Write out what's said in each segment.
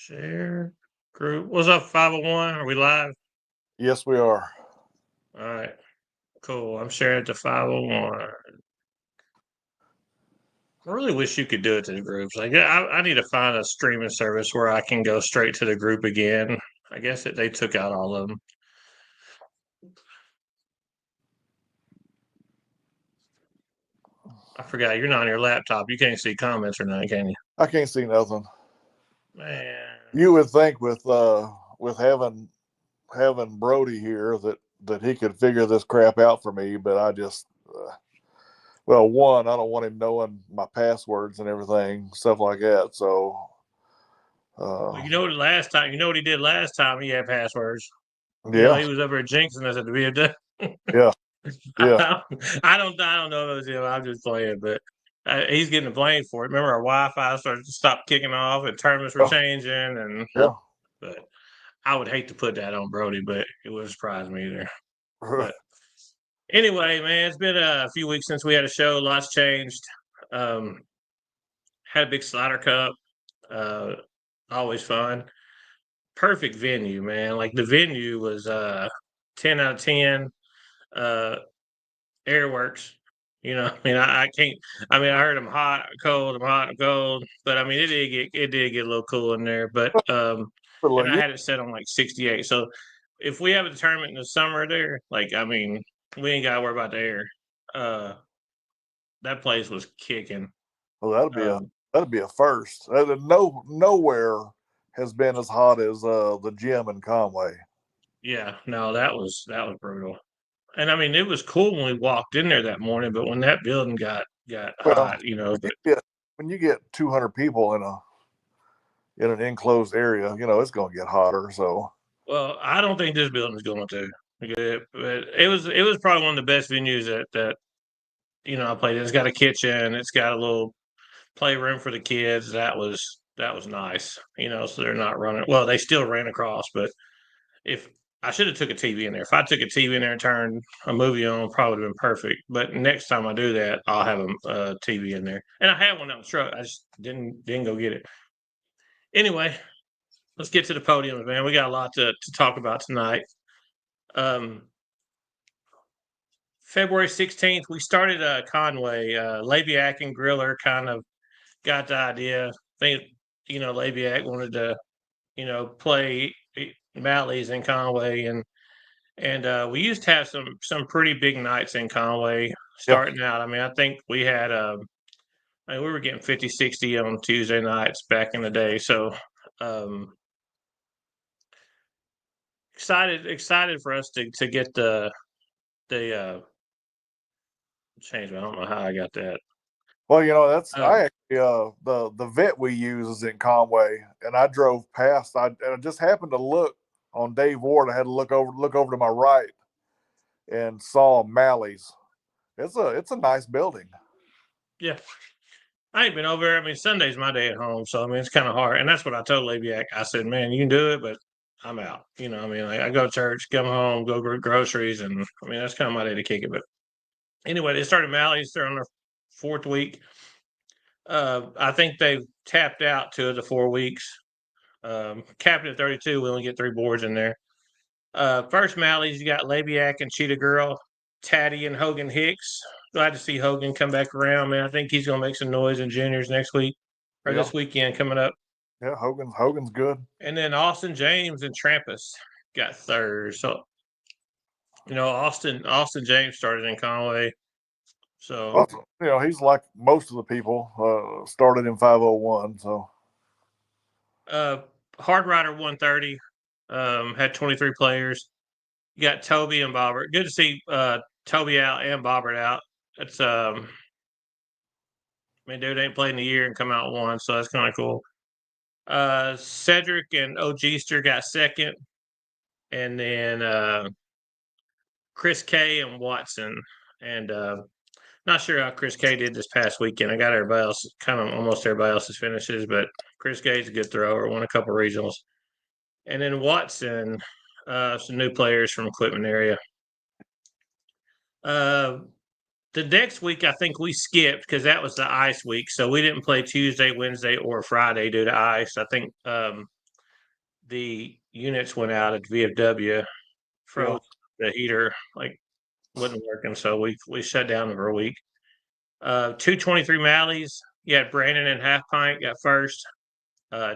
Share group. What's up, 501? Are we live? Yes, we are. All right. Cool. I'm sharing it to 501. I really wish you could do it to the groups. Like, I need to find a streaming service where I can go straight to the group again. I guess they took out all of them. I forgot you're not on your laptop. You can't see comments or nothing, can you? I can't see nothing. Man. You would think with having Brody here that he could figure this crap out for me, but I just well, one, I don't want him knowing my passwords and everything, stuff like that. So, Well, you know what last time? You know what he did last time? He had passwords. You know, yeah, he was over at jinxing us at the VFW. yeah, yeah. I don't know if it was him. I'm just playing, but he's getting the blame for it. Remember, our Wi-Fi started to stop kicking off, and tournaments were changing, and Yeah. but I would hate to put that on Brody, but it wouldn't surprise me either. But anyway, man, it's been a few weeks since we had a show. Lots changed. Um, had a big Slider Cup. Uh, always fun. Perfect venue, man. Like the venue was 10 out of 10. Uh, Airworks. You know, I mean, I can't. I mean, I heard them hot, cold, I'm hot, and cold, but I mean, it did get a little cool in there. But and I had it set on like 68. So if we have a tournament in the summer there, like I mean, we ain't got to worry about the air. Uh, that place was kicking. Well, Um, that'd be a first. Nowhere has been as hot as the gym in Conway. yeah, no, that was brutal. And I mean, it was cool when we walked in there that morning, but when that building got Well, hot, you know, but when you get 200 people in an enclosed area, it's going to get hotter. So, well, I don't think this building is going to. But it was probably one of the best venues that I played. It's got a kitchen. It's got a little playroom for the kids. That was nice. So they're not running. Well, they still ran across, but if I should have took a TV in there. If I took a TV in there and turned a movie on, probably would have been perfect. But next time I do that, I'll have a TV in there. And I had one on the truck. I just didn't go get it. Anyway, let's get to the podiums, man. We got a lot to talk about tonight. Um, February 16th, we started Conway. Labiak and Griller kind of got the idea. I think, Labiak wanted to, play Malleys in Conway. And we used to have some pretty big nights in Conway yeah. starting out. I mean, I think we had, we were getting 50, 60 on Tuesday nights back in the day. So um, excited for us to get the change. I don't know how I got that. Well, that's Um, I actually the vet we use is in Conway, and I drove past. I just happened to look on Dave Ward. I had to look over to my right and saw Mally's. It's a nice building. yeah, I ain't been over there. I mean, Sunday's my day at home, so I mean it's kind of hard. And that's what I told Labiak. I said, man, you can do it, but I'm out. I mean, like, I go to church, come home, go groceries, and I mean that's kind of my day to kick it. But anyway, they started Mally's. They're on their fourth week. I think they've tapped out 2 of the 4 weeks. Capped at 32. We only get 3 boards in there. First Mally's, you got Labiak and Cheetah Girl, Taddy and Hogan Hicks. Glad to see Hogan come back around, man. I think he's going to make some noise in juniors next week or Yeah, this weekend coming up. yeah. Hogan's good. And then Austin James and Trampus got third. So, Austin James started in Conway. So, Also, he's like most of the people. Started in 501. So Hard Rider 130 had 23 players. You got Toby and Bobbert. Good to see Toby out and Bobbert out. It's I mean, dude ain't played in a year and come out one, so that's kind of cool. Cedric and O'Geester got second, and then Chris K and Watson. And not sure how Chris K did this past weekend. I got everybody else, kind of almost everybody else's finishes, but Chris K's a good thrower. Won a couple regionals, and then Watson, some new players from equipment area. The next week, I think we skipped because that was the ice week, so we didn't play Tuesday, Wednesday, or Friday due to ice. I think the units went out at VFW, froze the heater, like wasn't working, so we shut down for a week. 223 Malleys. You had Brandon and Half Pint got first.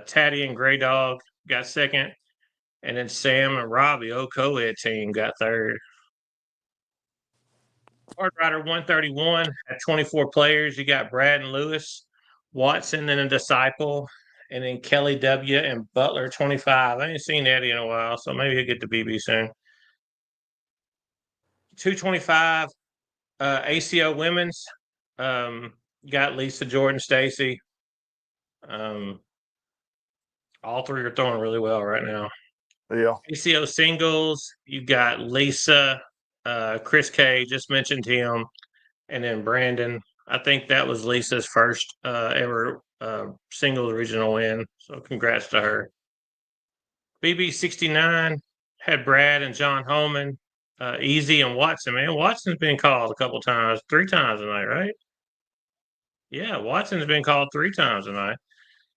Taddy and Gray Dog got second. And then Sam and Robbie, co-ed team, got third. Hard Rider 131 had 24 players. You got Brad and Lewis, Watson and a Disciple, and then Kelly W. and Butler 25. I ain't seen Eddie in a while, so maybe he'll get to BB soon. 225 ACO Women's. Got Lisa, Jordan, Stacy. All three are throwing really well right now. Yeah. ACO Singles, you got Lisa, Chris K, just mentioned him, and then Brandon. I think that was Lisa's first ever singles regional win. So congrats to her. BB 69 had Brad and John Holman, Easy and Watson. Man, Watson's been called a couple times, 3 times tonight, right? Yeah, Watson's been called 3 times tonight.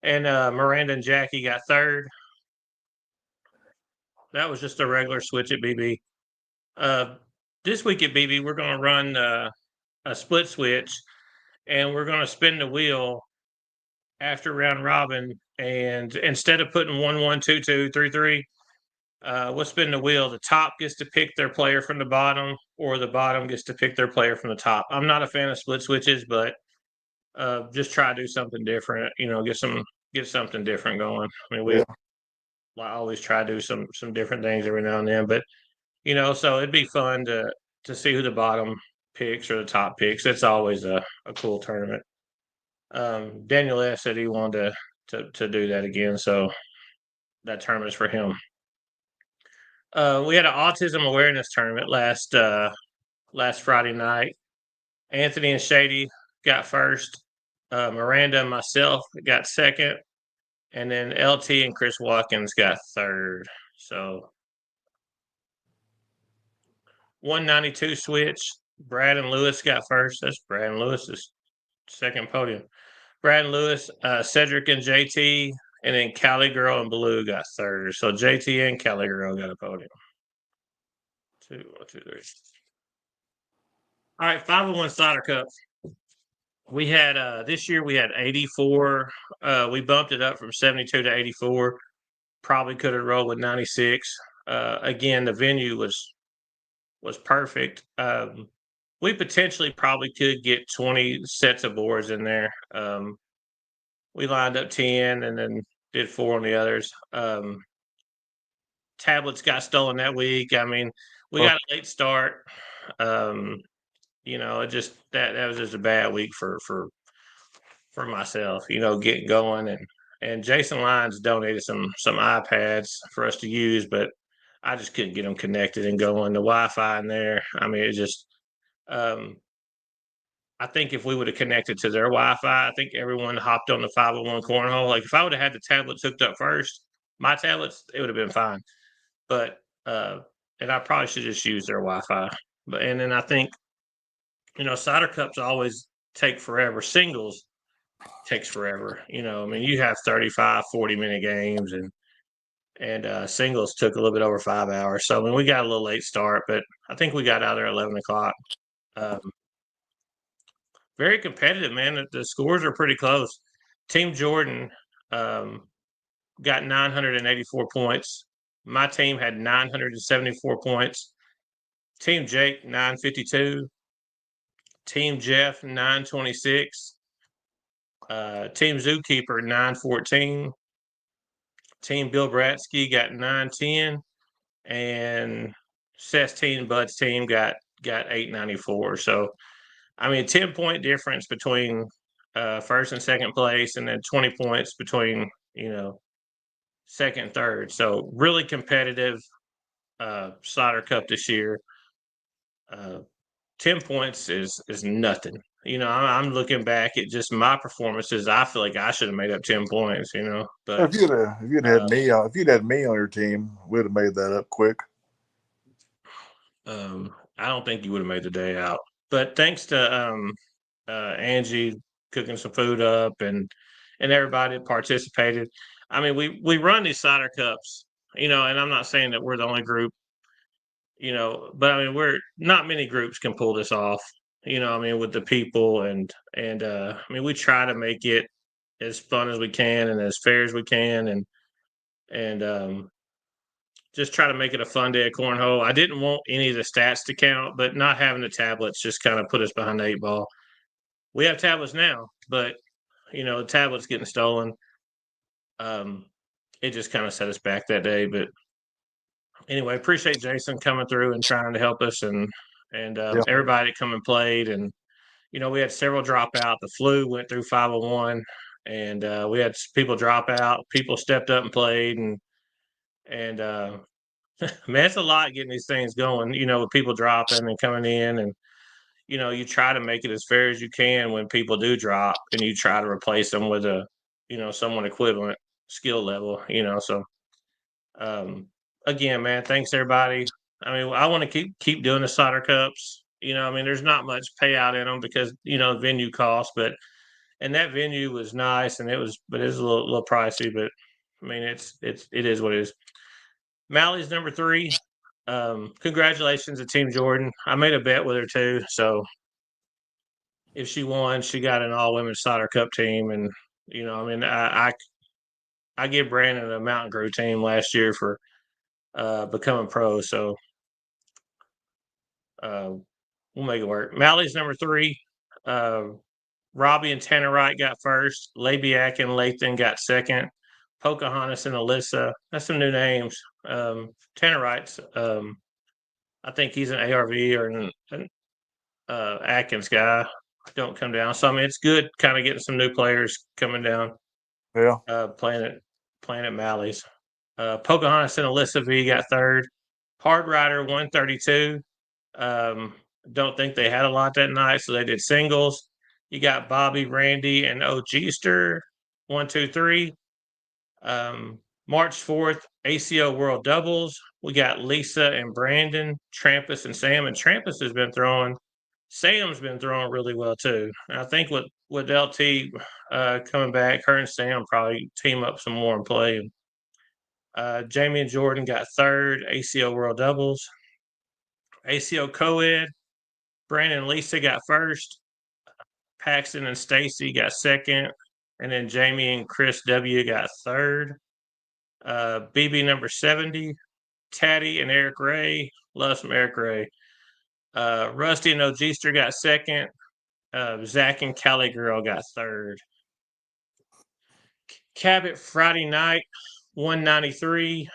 And Miranda and Jackie got third. That was just a regular switch at BB. This week at BB, we're going to run a split switch, and we're going to spin the wheel after round robin. And instead of putting 1, 1, 2, 2, 3, 3, we'll spin the wheel. The top gets to pick their player from the bottom, or the bottom gets to pick their player from the top. I'm not a fan of split switches, but just try to do something different. Get something different going. I mean, I always try to do some different things every now and then, but so it'd be fun to see who the bottom picks or the top picks. It's always a cool tournament. Daniel S said he wanted to do that again, so that tournament's for him. We had an autism awareness tournament last Friday night. Anthony and Shady got first. Miranda and myself got second, and then LT and Chris Watkins got third. So 192 switch. Brad and Lewis got first. That's Brad and Lewis's second podium. Brad and Lewis, Cedric and JT, and then Cali Girl and Blue got third. So JT and Cali Girl got a podium. 2, 1, 2, 3. All right, 501 Cider Cup. We had this year we had 84. We bumped it up from 72 to 84. Probably could have rolled with 96. Again, the venue was perfect. We potentially probably could get 20 sets of boards in there. We lined up 10 and then did 4 on the others. Tablets got stolen that week. I mean, we got a late start. It just that was just a bad week for myself. Getting going, and Jason Lyons donated some iPads for us to use, but I just couldn't get them connected and going. The Wi-Fi in there. I mean, it just. I think if we would have connected to their Wi-Fi, I think everyone hopped on the 501 cornhole. Like if I would have had the tablets hooked up first, my tablets, it would have been fine. But and I probably should just use their Wi-Fi. And then I think, cider cups always take forever. Singles takes forever. I mean, you have 35, 40-minute games, and singles took a little bit over 5 hours. So I mean, we got a little late start, but I think we got out there at 11 o'clock. Very competitive, man. The scores are pretty close. Team Jordan got 984 points. My team had 974 points. Team Jake, 952. Team Jeff, 926. Team Zookeeper, 914. Team Bill Bratsky got 910. And Seth's team, Bud's team got 894. So, I mean, 10-point difference between first and second place, and then 20 points between, second and third. So really competitive Cider Cup this year. 10 points is nothing. I'm looking back at just my performances. I feel like I should have made up 10 points. But if you'd had me on your team, we'd have made that up quick. I don't think you would have made the day out. But thanks to Angie cooking some food up and everybody that participated. I mean, we run these cider cups, and I'm not saying that we're the only group, but I mean, we're not many groups can pull this off. I mean, with the people and I mean, we try to make it as fun as we can and as fair as we can, and just try to make it a fun day of cornhole. I didn't want any of the stats to count, but not having the tablets just kind of put us behind the 8 ball. We have tablets now, but the tablets getting stolen. It just kind of set us back that day. But anyway, appreciate Jason coming through and trying to help us, and Yeah. everybody that come and played. And we had several drop out. The flu went through 501, and we had people drop out. People stepped up and played, and man, it's a lot getting these things going. With people dropping and coming in, and you try to make it as fair as you can when people do drop, and you try to replace them with someone equivalent skill level. So again, man, thanks everybody. I mean, I want to keep doing the solder cups. I mean, there's not much payout in them because venue costs, and that venue was nice, and it was a little pricey, but I mean, it is what it is. Mally's number 3. Congratulations to Team Jordan. I made a bet with her too, so if she won, she got an all women's solder cup team, and I mean, I give Brandon a Mountain Crew team last year for becoming pro, so we'll make it work. Mally's number 3. Robbie and Tannerite got first. Labiak and Lathan got second. Pocahontas and Alyssa. That's some new names. Tannerite's, I think he's an ARV or an Atkins guy. Don't come down. So I mean, it's good, kind of getting some new players coming down. Yeah. Playing at Mally's. Pocahontas and Alyssa V got third. Hard Rider 132. Don't think they had a lot that night, so they did singles. You got Bobby, Randy, and O'Geester. 1, 2, 3. March 4th, ACO World Doubles. We got Lisa and Brandon, Trampus and Sam, and Trampus has been throwing. Sam's been throwing really well too. And I think with LT coming back, her and Sam probably team up some more and play. Jamie and Jordan got third, ACO World Doubles. ACO Co-Ed, Brandon and Lisa got first. Paxton and Stacy got second. And then Jamie and Chris W got third. BB number 70, Taddy and Eric Ray. Love some Eric Ray. Rusty and O'Geester got second. Zach and Cali Girl got third. Cabot Friday night, 193.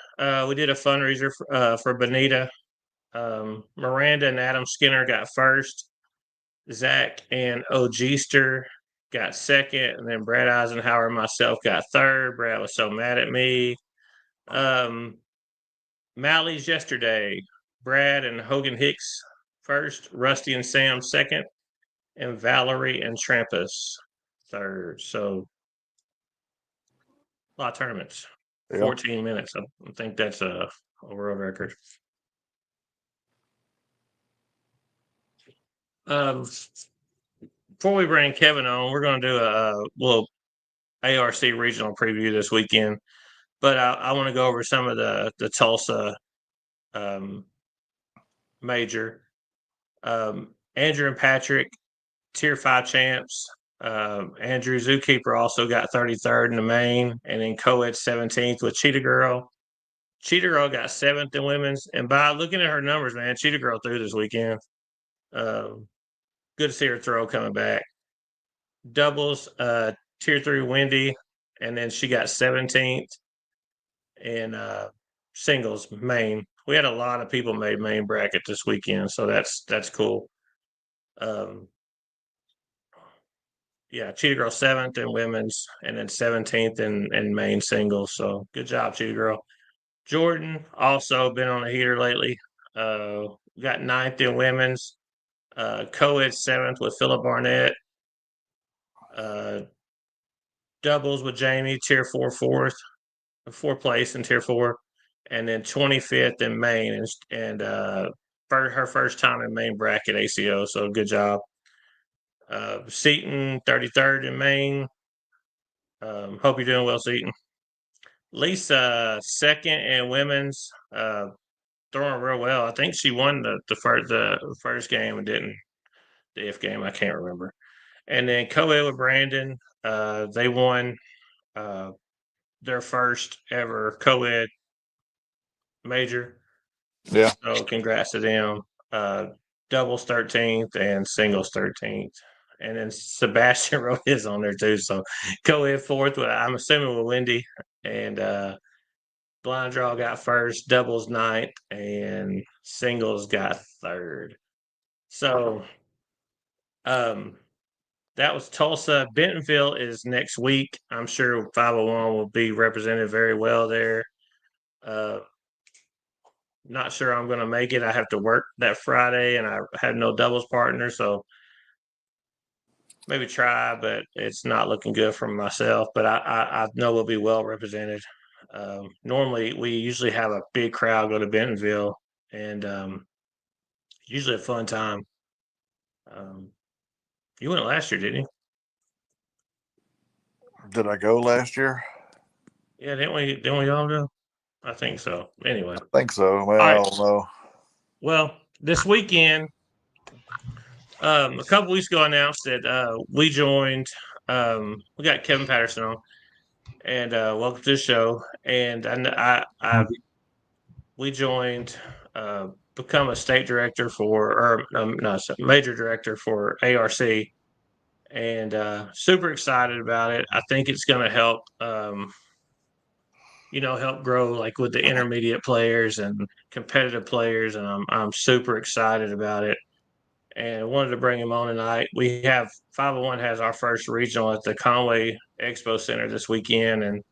We did a fundraiser for Bonita. Miranda and Adam Skinner got first. Zach and O'Geester got second, and then Brad Eisenhower and myself got third. Brad was so mad at me. Mally's yesterday, Brad and Hogan Hicks first, Rusty and Sam second, and Valerie and Trampus third. So a lot of tournaments. Yeah. 14 minutes. I think that's a world record. Before we bring Kevin on, we're going to do a little ARC regional preview this weekend. But I want to go over some of the Tulsa major. Andrew and Patrick, Tier 5 champs. Andrew Zookeeper also got 33rd in the main, and then co-ed 17th with Cheetah Girl. Cheetah Girl got 7th in women's, and by looking at her numbers, man, Cheetah Girl threw this weekend. Good to see her throw coming back. Doubles, Tier 3 Wendy, and then she got 17th. And singles main. We had a lot of people made main bracket this weekend, so that's cool. Yeah, Cheetah Girl 7th in women's, and then 17th in main singles. So good job, Cheetah Girl. Jordan also been on a heater lately. Got 9th in women's. Co-ed 7th with Philip Barnett. Doubles with Jamie, Tier 4 4th. 4th place in Tier 4. And then 25th in main, and her first time in main bracket ACO. So good job. Seaton 33rd in main. Hope you're doing well, Seaton. Lisa second in women's, throwing real well. I think she won the first game and didn't the F game. I can't remember. And then co-ed with Brandon, they won uh, their first ever co-ed major. Yeah. So congrats to them. Uh, doubles 13th and singles 13th. And then Sebastian wrote his on there too. So co-ed fourth, I'm assuming with Wendy. And blind draw got first, doubles ninth, and singles got third. So um, that was Tulsa. Bentonville is next week. I'm sure 501 will be represented very well there. Uh, Not sure I'm going to make it. I have to work that Friday, and I had no doubles partner, so maybe try, but it's not looking good for myself. But I know we'll be well represented. Normally, we usually have a big crowd go to Bentonville, and usually a fun time. Um, you went last year, didn't you? Did I go last year? Yeah, didn't we? Didn't we all go? I think so. Anyway, I think so. Well, all I right. don't know. Well, this weekend, a couple weeks ago, I announced that we joined. We got Kevin Patterson on, and welcome to the show. And we joined, become a state director for, or no, major director for ARC, and super excited about it. I think it's going to help. Help grow like with the intermediate players and competitive players, and I'm super excited about it. And I wanted to bring him on tonight. We have 501 has our first regional at the Conway Expo Center this weekend, and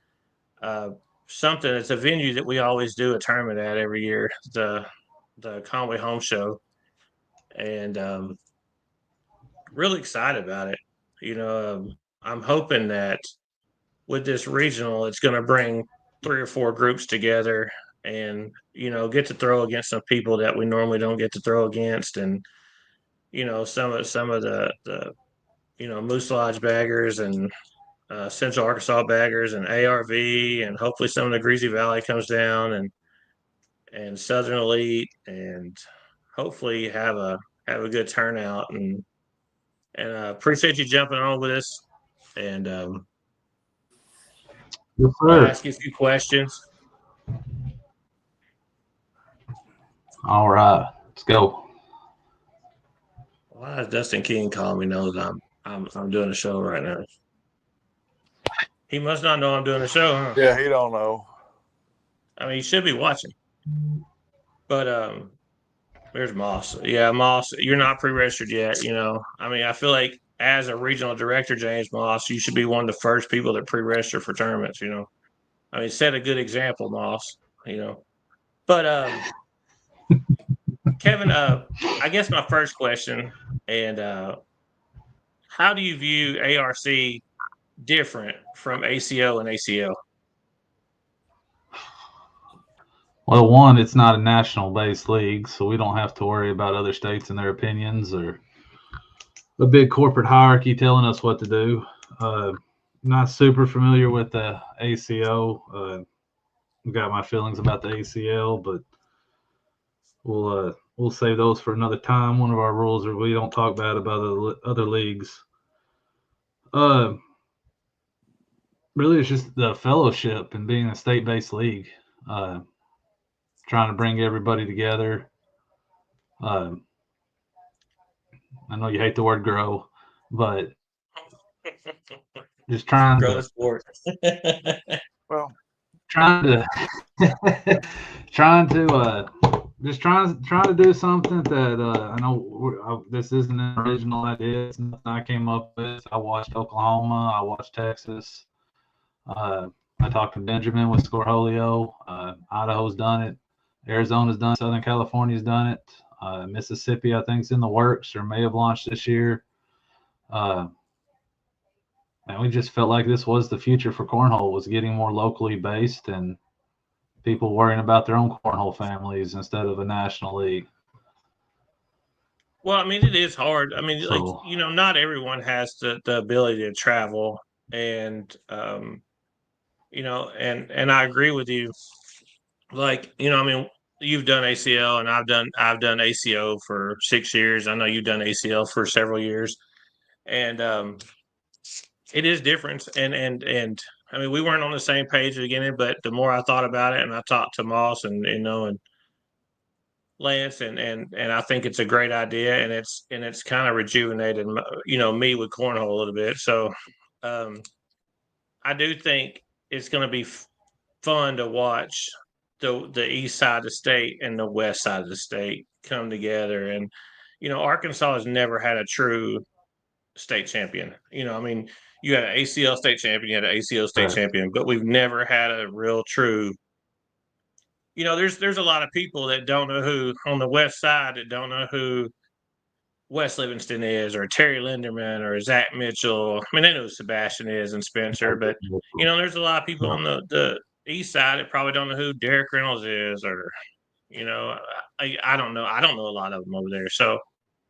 uh, something. It's a venue that we always do a tournament at every year, the Conway Home Show, and really excited about it. I'm hoping that with this regional, it's going to bring 3 or 4 groups together, and get to throw against some people that we normally don't get to throw against, and some of the Moose Lodge baggers and Central Arkansas baggers and ARV, and hopefully some of the Greasy Valley comes down, and Southern Elite, and hopefully have a good turnout, and appreciate you jumping on with us, and Yes, want to sir. ask you a few questions. All right, let's go. Why is Dustin King calling me? Knows I'm doing a show right now. He must not know I'm doing a show, huh? Yeah, he don't know. I mean, he should be watching. But there's Moss. Yeah, Moss, you're not pre-registered yet. I mean, I feel like as a regional director, James Moss, you should be one of the first people that pre-register for tournaments. I mean, set a good example, Moss. But Kevin, I guess my first question, and how do you view ARC different from ACO and ACL? Well, one, it's not a national-based league, so we don't have to worry about other states and their opinions or a big corporate hierarchy telling us what to do. Not super familiar with the ACO. Got my feelings about the ACL, but we'll save those for another time. One of our rules are we don't talk bad about other leagues. Really, it's just the fellowship and being a state-based league. Trying to bring everybody together. I know you hate the word grow, but just trying Grow to the sport. Well, trying to trying to trying to do something that I know this isn't an original idea. It's nothing I came up with. I watched Oklahoma. I watched Texas. I talked to Benjamin with Scorholio. Idaho's done it. Arizona's done it. Southern California's done it. Mississippi, I think, is in the works or may have launched this year. And we just felt like this was the future for cornhole, was getting more locally based and people worrying about their own cornhole families instead of a national league. Well, I mean, it is hard. I mean, So, not everyone has the ability to travel, and and I agree with you. Like, I mean, you've done ACL and I've done ACO for 6 years. I know you've done ACL for several years, and it is different. And I mean, we weren't on the same page at the beginning, but the more I thought about it, and I talked to Moss and Lance, and I think it's a great idea, and it's kind of rejuvenated, me with cornhole a little bit. So, I do think it's going to be fun to watch the east side of the state and the west side of the state come together. And Arkansas has never had a true state champion. I mean, you had an ACL state champion, you had an ACO state champion, but we've never had a real true. There's a lot of people that don't know who on the west side that don't know who Wes Livingston is, or Terry Linderman, or Zach Mitchell. I mean, they know who Sebastian is and Spencer, but there's a lot of people on the east side that probably don't know who Derek Reynolds is, or I don't know. I don't know a lot of them over there. So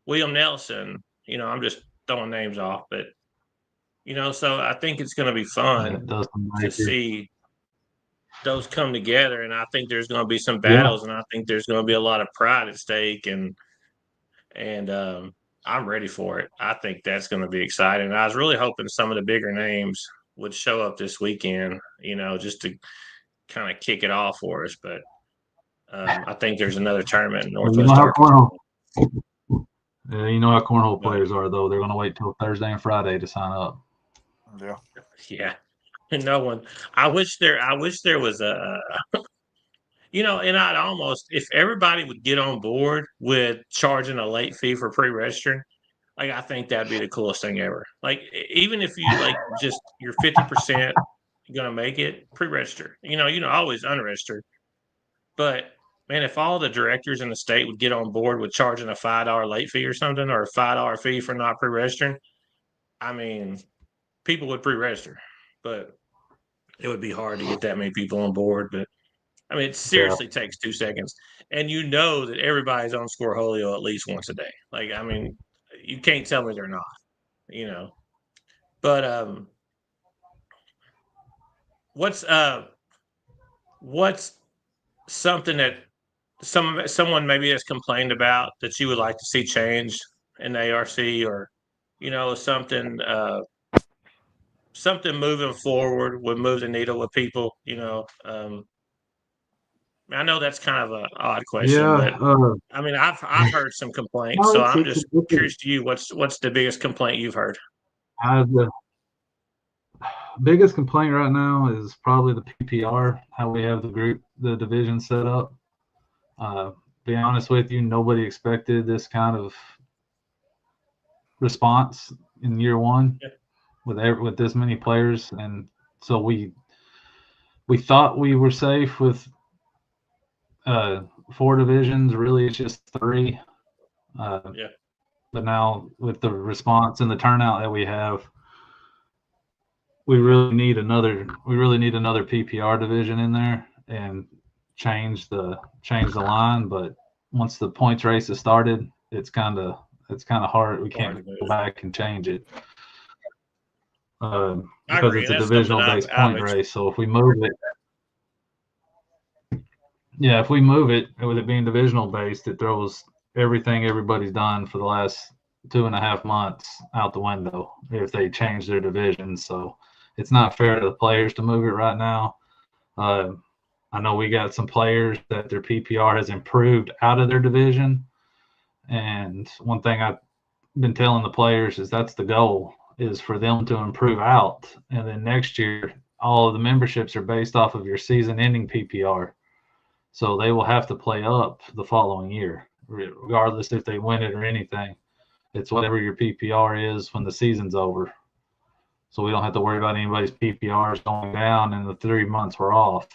William Nelson, I'm just throwing names off, but so I think it's going to be fun to see those come together, and I think there's going to be some battles, and I think there's going to be a lot of pride at stake, and I'm ready for it. I think that's going to be exciting. I was really hoping some of the bigger names would show up this weekend, just to kind of kick it off for us. But I think there's another tournament in Northwest Arkansas. You know how cornhole players are, though. They're going to wait till Thursday and Friday to sign up. Yeah. And no one. I wish there was a. And I'd almost, if everybody would get on board with charging a late fee for pre-registering, like, I think that'd be the coolest thing ever. Like, even if you just you're 50% gonna make it, pre-register. Always unregistered. But man, if all the directors in the state would get on board with charging a $5 late fee or something, or a $5 fee for not pre-registering, I mean, people would pre-register. But it would be hard to get that many people on board. But I mean, it seriously takes 2 seconds, and that everybody's on Scoreholio at least once a day. Like, I mean, you can't tell me they're not. But what's something that someone maybe has complained about that you would like to see change in the ARC, or something moving forward would move the needle with people? I know that's kind of an odd question, but I mean, I've heard some complaints, so I'm just curious to you. What's the biggest complaint you've heard? The biggest complaint right now is probably the PPR, how we have the division set up. Be honest with you, nobody expected this kind of response in year one with this many players, and so we thought we were safe with 4 divisions. Really, it's just 3. But now with the response and the turnout that we have, we really need another PPR division in there and change the line. But once the points race has started, it's kind of hard. We can't go back and change it because it's a divisional based point race. So if we move it. Yeah, if we move it with it being divisional based, it throws everything everybody's done for the last 2.5 months out the window if they change their division. So it's not fair to the players to move it right now. I know we got some players that their PPR has improved out of their division. And one thing I've been telling the players is that's the goal, is for them to improve out. And then next year, all of the memberships are based off of your season ending PPR. So they will have to play up the following year, regardless if they win it or anything. It's whatever your PPR is when the season's over. So we don't have to worry about anybody's PPRs going down and the 3 months we're off.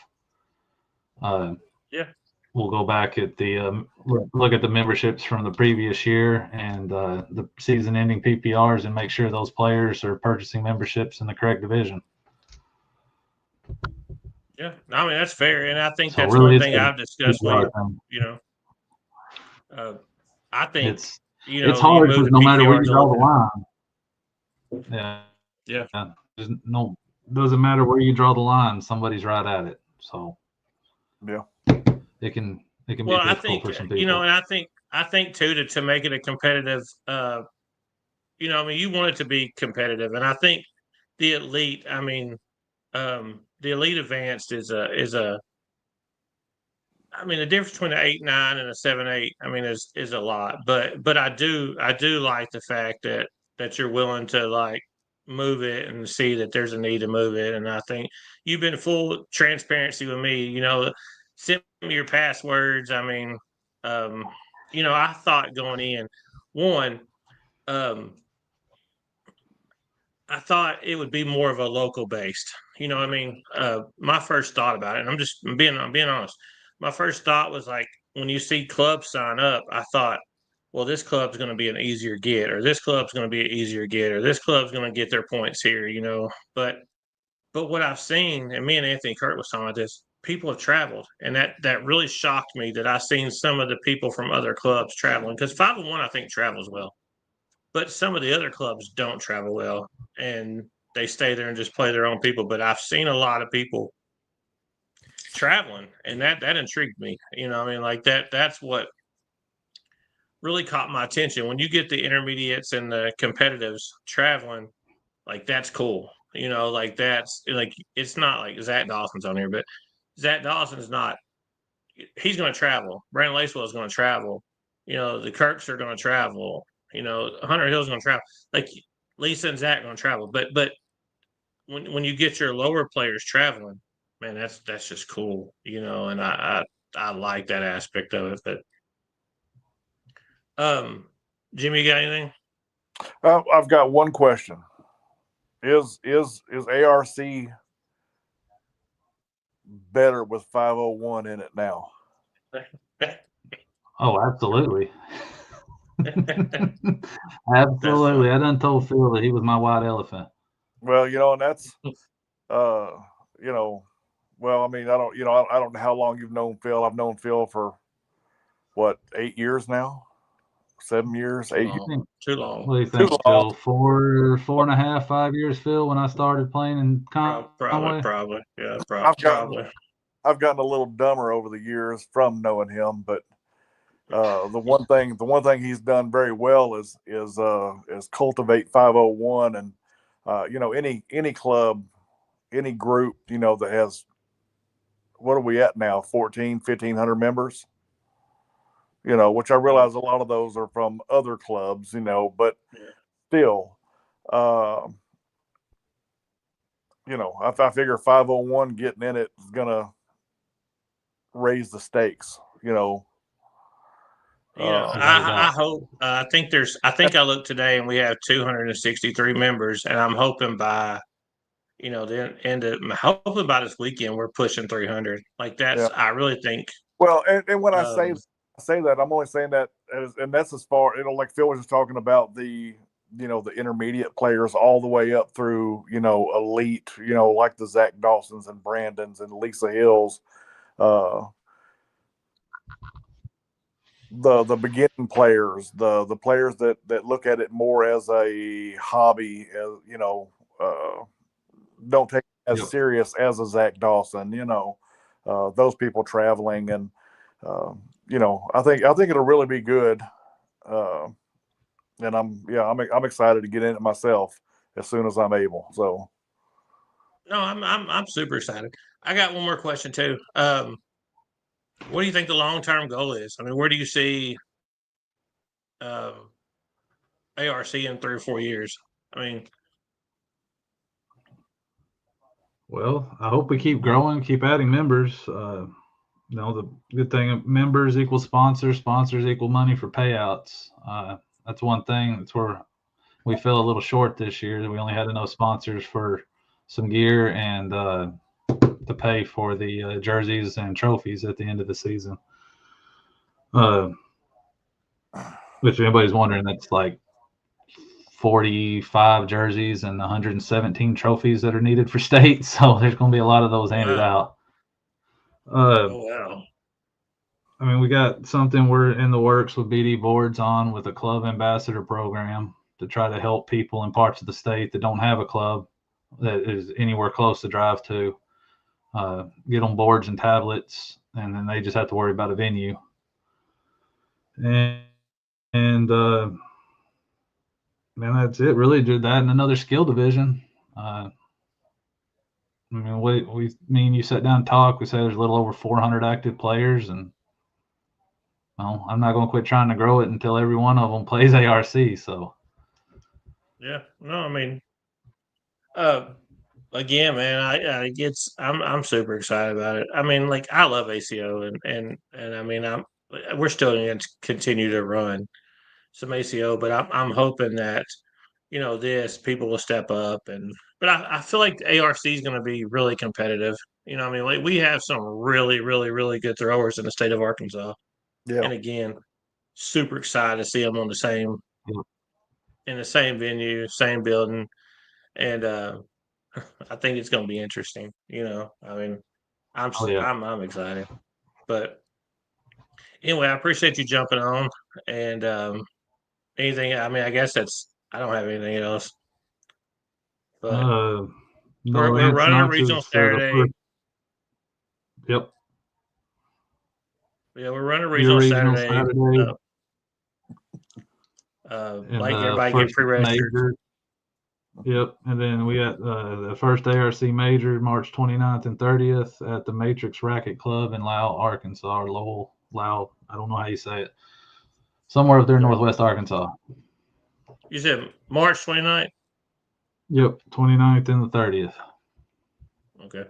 We'll go back at the look at the memberships from the previous year and the season ending PPRs and make sure those players are purchasing memberships in the correct division. Yeah, I mean, that's fair, and I think that's really one thing I've discussed with I think it's hard because no matter where you draw the line, there's doesn't matter where you draw the line, somebody's right at it. So Yeah. it can be Well, I difficult think for some you know, people. and I think too to make it a competitive. You know, I mean, you want it to be competitive, and I think the elite. I mean, the elite advanced is a. I mean, the difference between an 8-9 and a 7-8. I mean, is a lot, but I do like the fact that you're willing to like move it and see that there's a need to move it, and I think you've been full transparency with me. You know, send me your passwords. I mean, um, you know, I thought going in, one, um, I thought it would be more of a local based. You know what I mean? My first thought about it, and I'm being honest. My first thought was like when you see clubs sign up, I thought, well, this club's going to be an easier get, or this club's going to be an easier get, or this club's going to get their points here. You know, but what I've seen, and me and Anthony Kurt was talking about this, people have traveled, and that really shocked me that I've seen some of the people from other clubs traveling because 501 I think travels well, but some of the other clubs don't travel well, and they stay there and just play their own people. But I've seen a lot of people traveling, and that intrigued me. You know, I mean, like that's what really caught my attention. When you get the intermediates and the competitives traveling, like that's cool. You know, like that's like it's not like Zach Dawson's on here, but Zach Dawson's not. He's going to travel. Brandon Lacewell is going to travel. You know, the Kirks are going to travel. You know, Hunter Hill's going to travel. Like Lisa and Zach going to travel. But when you get your lower players traveling, man, that's just cool. You know, and I like that aspect of it. But Jimmy, you got anything? I've got one question. Is ARC better with 501 in it now? Oh, absolutely. Absolutely. I done told Phil that he was my white elephant. Well, you know, and that's you know, well, I mean, I don't know how long you've known Phil. I've known Phil for what, 8 years now? 7 years, 8 years. Too long. What do you think, Phil? 4.5, 5 years, Phil, when I started playing in Conway? Probably. Yeah, probably. I've gotten a little dumber over the years from knowing him, but the one thing he's done very well is cultivate 501, and you know, any club, any group, you know, that has, what are we at now, 1,500 members, you know, which I realize a lot of those are from other clubs, you know, but still, you know, I figure 501 getting in it is gonna raise the stakes, you know. I hope. I think I looked today, and we have 263 members, and I'm hoping by, you know, the end of hopefully by this weekend we're pushing 300. Like that's, I really think. Well, and when I say that, I'm only saying that and that's as far, you know, like Phil was just talking about the, you know, the intermediate players all the way up through, you know, elite, you know, like the Zach Dawsons and Brandons and Lisa Hills, the beginning players, the players that look at it more as a hobby, as, you know, don't take it as serious as a Zach Dawson, you know, those people traveling, and you know, I think it'll really be good, and I'm excited to get in it myself as soon as I'm able. So, no, I'm super excited. I got one more question too. What do you think the long-term goal is? I mean, where do you see ARC in 3 or 4 years? I mean, well, I hope we keep growing, keep adding members. You know, the good thing, members equal sponsors, sponsors equal money for payouts. That's one thing. That's where we fell a little short this year. We only had enough sponsors for some gear and to pay for the jerseys and trophies at the end of the season. If anybody's wondering, that's like 45 jerseys and 117 trophies that are needed for state. So there's going to be a lot of those handed out. oh wow. I mean, we got something we're in the works with BD Boards on with a club ambassador program to try to help people in parts of the state that don't have a club that is anywhere close to drive to. Get them boards and tablets, and then they just have to worry about a venue. And man, that's it. Really, did that in another skill division. I mean, me and you sat down and talked. We said there's a little over 400 active players, and well, I'm not going to quit trying to grow it until every one of them plays ARC. So, yeah, no, I mean, again, man, I'm super excited about it. I mean, like I love ACO, and I mean, we're still going to continue to run some ACO, but I'm hoping that this people will step up, but I feel like the ARC is going to be really competitive. I mean, like we have some really, really, really good throwers in the state of Arkansas, Yeah. and again, super excited to see them on the same in the same venue, same building, and I think it's going to be interesting. I mean, oh yeah, I'm excited, but anyway, I appreciate you jumping on, and anything. I mean, I guess I don't have anything else, but the we're Lance running a Knox regional is the Saturday. first. Yep. Yeah, we're running a Your regional regional Saturday. Saturday and Like the everybody get first pre-registered. major. Yep. And then we got the first ARC major March 29th and 30th at the Matrix Racket Club in Lowell, Arkansas, or Lowell. I don't know how you say it. Somewhere up there in northwest Arkansas. You said March 29th? Yep, 29th and the 30th. Okay.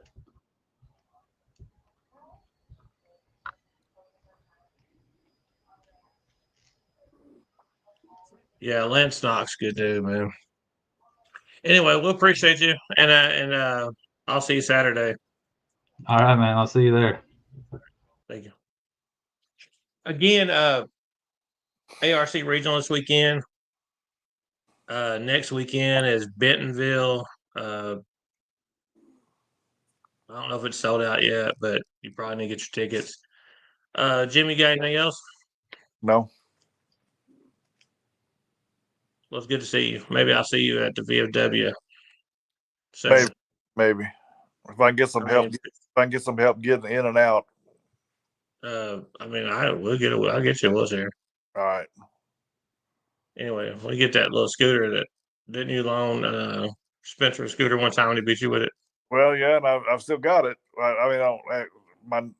Yeah, Lance Knox, good dude, man. Anyway, we'll appreciate you, and I'll see you Saturday. All right, man. I'll see you there. Thank you. Again, ARC regional this weekend. Next weekend is Bentonville. I don't know if it's sold out yet, but you probably need to get your tickets. Jimmy, got anything else? No. Well, it's good to see you. Maybe I'll see you at the VFW. Maybe. If I can get some help, getting in and out. I mean, I'll get you a wheelchair. All right. Anyway, we get that little scooter that didn't you loan Spencer a scooter one time when he beat you with it? Well, yeah, and I've still got it. I mean,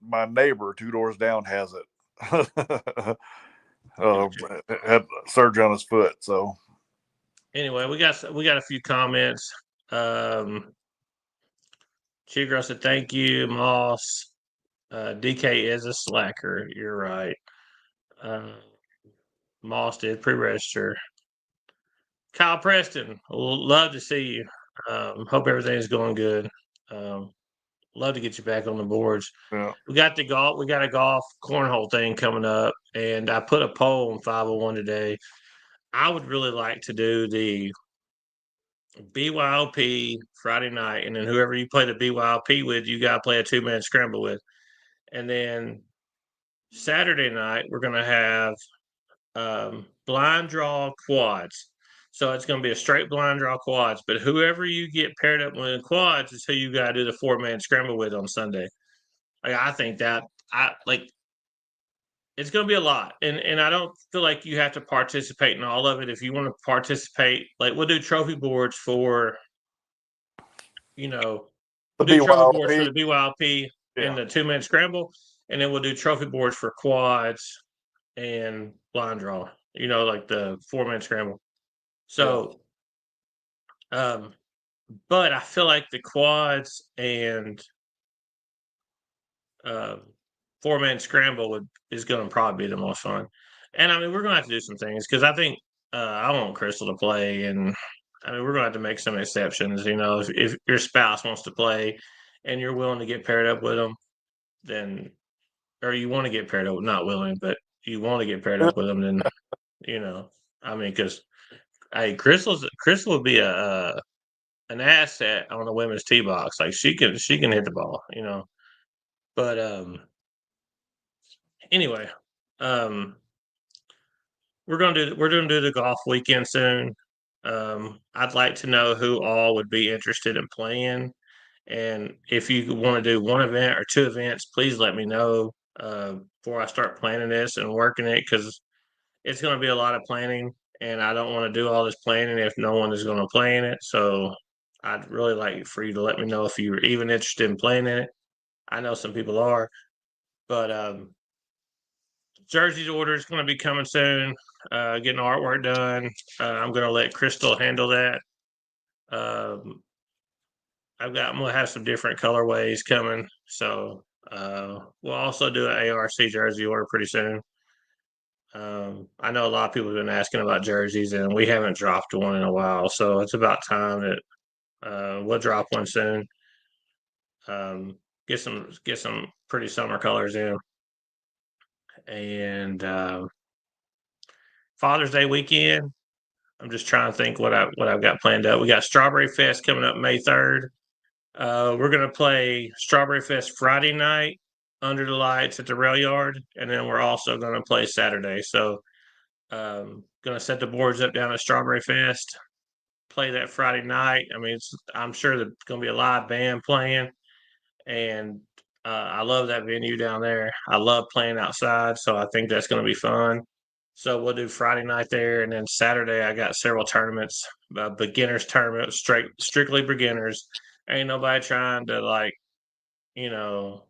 my neighbor 2 doors down has it. Had surgery on his foot. So anyway, we got a few comments. Chigro said thank you, Moss. DK is a slacker. You're right. Moss did pre-register. Kyle Preston, love to see you. Hope everything's going good. Love to get you back on the boards. yeah. We got a golf cornhole thing coming up, and I put a poll on 501 today. I would really like to do the BYOP Friday night, and then whoever you play the BYOP with, you got to play a 2-man scramble with. And then Saturday night, we're going to have blind draw quads. So it's going to be a straight blind draw quads, but whoever you get paired up with quads is who you got to do the 4-man scramble with on Sunday. Like, I think that it's going to be a lot, and I don't feel like you have to participate in all of it. If you want to participate, like we'll do trophy boards for, we'll do trophy boards for the BYLP and the 2-man scramble, and then we'll do trophy boards for quads and blind draw. Like the 4-man scramble. So, but I feel like the quads and 4-man scramble is going to probably be the most fun. And I mean, we're going to have to do some things because I think I want Crystal to play, and I mean, we're going to have to make some exceptions. If your spouse wants to play and you're willing to get paired up with them, then, or you want to get paired up, not willing, but you want to get paired up with them, then, I mean, because Crystal would be an asset on the women's tee box. Like she can hit the ball, But anyway, we're gonna do the golf weekend soon. I'd like to know who all would be interested in playing. And if you want to do one event or two events, please let me know before I start planning this and working it, because it's going to be a lot of planning, and I don't want to do all this planning if no one is going to play in it. So I'd really like for you to let me know if you're even interested in playing in it. I know some people are, but jerseys order is going to be coming soon. Getting artwork done. I'm going to let Crystal handle that. Um, I'm gonna have some different colorways coming, so we'll also do an ARC jersey order pretty soon. I know a lot of people have been asking about jerseys, and we haven't dropped one in a while, so it's about time that we'll drop one soon. Get some pretty summer colors in, and Father's Day weekend. I'm just trying to think what I've got planned up. We got Strawberry Fest coming up May 3rd. We're gonna play Strawberry Fest Friday night under the lights at the rail yard, and then we're also gonna play Saturday. So, gonna set the boards up down at Strawberry Fest, play that Friday night. I mean, I'm sure there's gonna be a live band playing, and I love that venue down there. I love playing outside, so I think that's gonna be fun. So we'll do Friday night there, and then Saturday I got several tournaments, beginners tournament, strictly beginners. Ain't nobody trying to like, you know,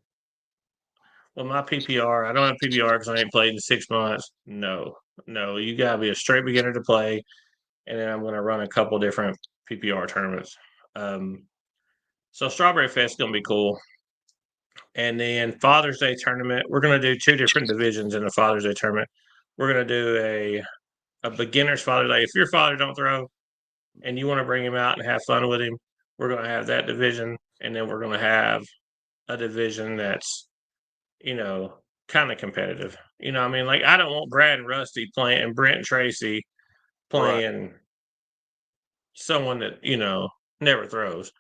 well, my PPR, I don't have PPR because I ain't played in 6 months. No, no, you gotta be a straight beginner to play, and then I'm gonna run a couple different PPR tournaments. Um, so Strawberry Fest is gonna be cool, and then Father's Day tournament. We're gonna do two different divisions in the Father's Day tournament. We're gonna do a beginner's Father's Day. If your father don't throw, and you want to bring him out and have fun with him, we're going to have that division, and then we're going to have a division that's, kind of competitive. I mean, like I don't want Brad and Rusty playing and Brent and Tracy Right. playing someone that never throws.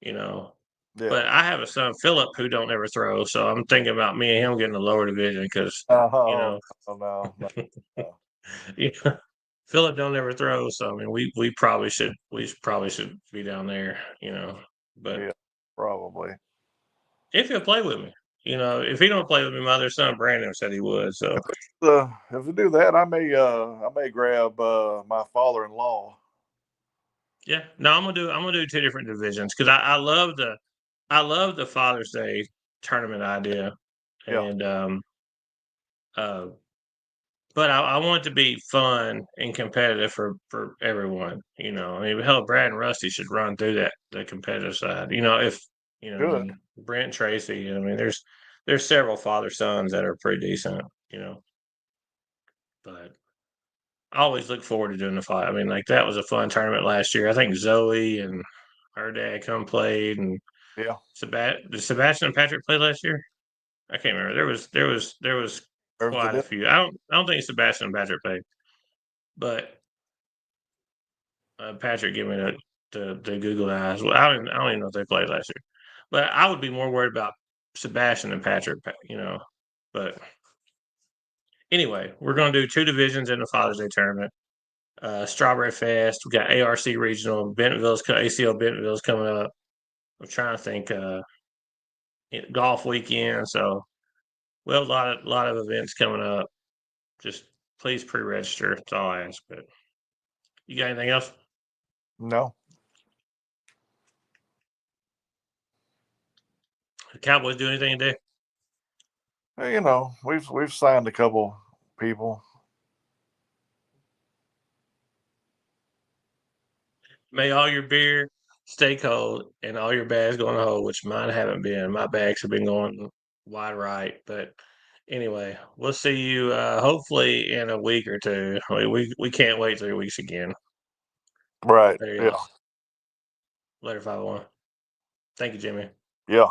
You know, Yeah. but I have a son Philip who don't ever throw, so I'm thinking about me and him getting a lower division because you Oh, know, no, no, no. Philip don't ever throw. So I mean, we probably should be down there. But Yeah, probably. if he'll play with me. If he don't play with me, my other son Brandon said he would. So If we do that, I may grab my father-in-law. yeah, no, I'm gonna do two different divisions because I love the Father's Day tournament idea, Yeah, and uh, but I want it to be fun and competitive for everyone. I mean, hell, Brad and Rusty should run through the competitive side. If good. and Brent and Tracy. I mean, there's several father sons that are pretty decent. But I always look forward to doing the fight. I mean, like that was a fun tournament last year. I think Zoe and her dad come played, and Yeah, Did Sebastian and Patrick play last year? I can't remember. There was there's the quite a few. I don't think Sebastian and Patrick played, but Patrick gave me the Google eyes. Well, I don't even know if they played last year, but I would be more worried about Sebastian and Patrick. But anyway, we're going to do two divisions in the Father's Day tournament. Strawberry Fest. We got ARC Regional. ACL Bentonville's coming up. I'm trying to think. Golf weekend. So well, a lot of events coming up. Just please pre-register. That's all I ask. But you got anything else? no. The Cowboys do anything today? We've signed a couple people. May all your beer stay cold and all your bags go in the hole, which mine haven't been. My bags have been going wide right. But anyway, we'll see you hopefully in a week or two. We can't wait 3 weeks again. Right. There you Yeah. go. Later, 501. Thank you, Jimmy. Yeah.